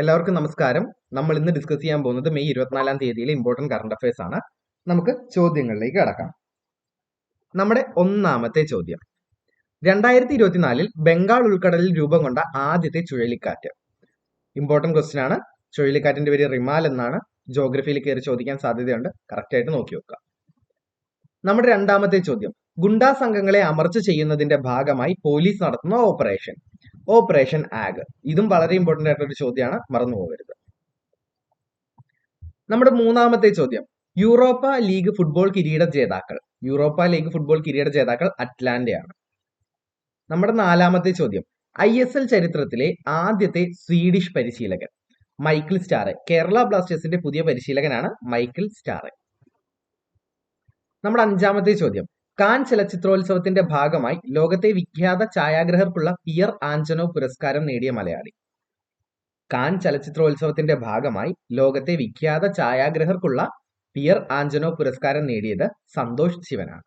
എല്ലാവർക്കും നമസ്കാരം. നമ്മൾ ഇന്ന് ഡിസ്കസ് ചെയ്യാൻ പോകുന്നത് മെയ് 24 തീയതിയിലെ ഇമ്പോർട്ടന്റ് കറണ്ട് അഫയേഴ്സ് ആണ്. നമുക്ക് ചോദ്യങ്ങളിലേക്ക് കടക്കാം. നമ്മുടെ ഒന്നാമത്തെ ചോദ്യം, 2024 ബംഗാൾ ഉൾക്കടലിൽ രൂപം കൊണ്ട ആദ്യത്തെ ചുഴലിക്കാറ്റ്. ഇമ്പോർട്ടന്റ് ക്വസ്റ്റ്യൻ ആണ്. ചുഴലിക്കാറ്റിന്റെ പേര് റിമാൽ എന്നാണ്. ജോഗ്രഫിയിൽ കയറി ചോദിക്കാൻ സാധ്യതയുണ്ട്. കറക്റ്റ് ആയിട്ട് നോക്കി വെക്കുക. നമ്മുടെ രണ്ടാമത്തെ ചോദ്യം, ഗുണ്ടാ സംഘങ്ങളെ അമർച്ച ചെയ്യുന്നതിന്റെ ഭാഗമായി പോലീസ് നടത്തുന്ന ഓപ്പറേഷൻ ആഗ്. ഇതും വളരെ ഇമ്പോർട്ടന്റ് ആയിട്ടുള്ള ഒരു ചോദ്യമാണ്, മറന്നു പോകരുത്. നമ്മുടെ മൂന്നാമത്തെ ചോദ്യം, യൂറോപ്പ ലീഗ് ഫുട്ബോൾ കിരീട ജേതാക്കൾ അറ്റ്ലാന്റയാണ്. നമ്മുടെ നാലാമത്തെ ചോദ്യം, ISL ചരിത്രത്തിലെ ആദ്യത്തെ സ്വീഡിഷ് പരിശീലകൻ മൈക്കിൾ സ്റ്റാറെ. കേരള ബ്ലാസ്റ്റേഴ്സിന്റെ പുതിയ പരിശീലകനാണ് മൈക്കിൾ സ്റ്റാറെ. നമ്മുടെ അഞ്ചാമത്തെ ചോദ്യം, കാൻ ചലച്ചിത്രോത്സവത്തിന്റെ ഭാഗമായി ലോകത്തെ വിഖ്യാത ഛായാഗ്രഹർക്കുള്ള പിയർ ആഞ്ചനോ പുരസ്കാരം നേടിയ മലയാളി. കാൻ ചലച്ചിത്രോത്സവത്തിന്റെ ഭാഗമായി ലോകത്തെ വിഖ്യാത ഛായാഗ്രഹർക്കുള്ള പിയർ ആഞ്ചനോ പുരസ്കാരം നേടിയത് സന്തോഷ് ശിവനാണ്.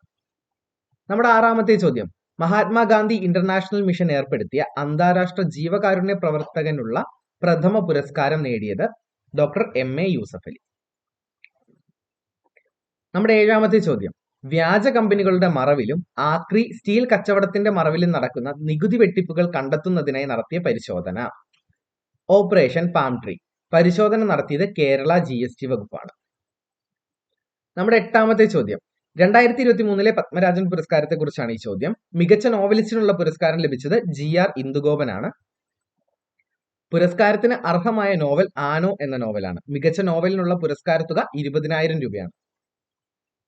നമ്മുടെ ആറാമത്തെ ചോദ്യം, മഹാത്മാഗാന്ധി ഇന്റർനാഷണൽ മിഷൻ ഏർപ്പെടുത്തിയ അന്താരാഷ്ട്ര ജീവകാരുണ്യ പ്രവർത്തകനുള്ള പ്രഥമ പുരസ്കാരം നേടിയത് ഡോക്ടർ MA യൂസഫലി. നമ്മുടെ ഏഴാമത്തെ ചോദ്യം, വ്യാജ കമ്പനികളുടെ മറവിലും ആക്രി സ്റ്റീൽ കച്ചവടത്തിന്റെ മറവിലും നടക്കുന്ന നികുതി വെട്ടിപ്പുകൾ കണ്ടെത്തുന്നതിനായി നടത്തിയ പരിശോധന. Operation palm tree. പരിശോധന നടത്തിയത് കേരള GST വകുപ്പാണ്. നമ്മുടെ എട്ടാമത്തെ ചോദ്യം, 2023 പത്മരാജൻ പുരസ്കാരത്തെ കുറിച്ചാണ് ഈ ചോദ്യം. മികച്ച നോവലിസ്റ്റിനുള്ള പുരസ്കാരം ലഭിച്ചത് GR ഇന്ദുഗോപനാണ്. പുരസ്കാരത്തിന് അർഹമായ നോവൽ ആനോ എന്ന നോവലാണ്. മികച്ച നോവലിനുള്ള പുരസ്കാര തുക 20,000 രൂപയാണ്.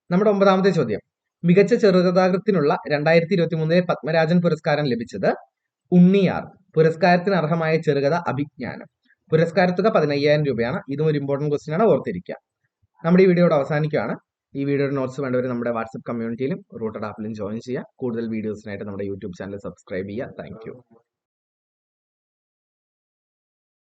നമ്മുടെ ഒമ്പതാമത്തെ ചോദ്യം, മികച്ച ചെറുകഥാകൃത്തിനുള്ള 2023 പത്മരാജൻ പുരസ്കാരം ലഭിച്ചത് ഉണ്ണിയാർ. പുരസ്കാരത്തിന് അർഹമായ ചെറുകഥ അഭിജ്ഞാനം. പുരസ്കാര തുക 15,000 രൂപയാണ്. ഇതും ഒരു ഇമ്പോർട്ടന്റ് ക്വസ്റ്റ്യൻ ആണ്, ഓർത്തിരിക്കുക. നമ്മുടെ ഈ വീഡിയോയുടെ അവസാനിക്കുകയാണ്. ഈ വീഡിയോയുടെ നോട്ട്സ് വേണ്ടവർ നമ്മുടെ വാട്സ്ആപ്പ് കമ്മ്യൂണിറ്റിയിലും റൂട്ടഡ് ആപ്പിലും ജോയിൻ ചെയ്യുക. കൂടുതൽ വീഡിയോസിനായിട്ട് നമ്മുടെ യൂട്യൂബ് ചാനൽ സബ്സ്ക്രൈബ് ചെയ്യുക. താങ്ക്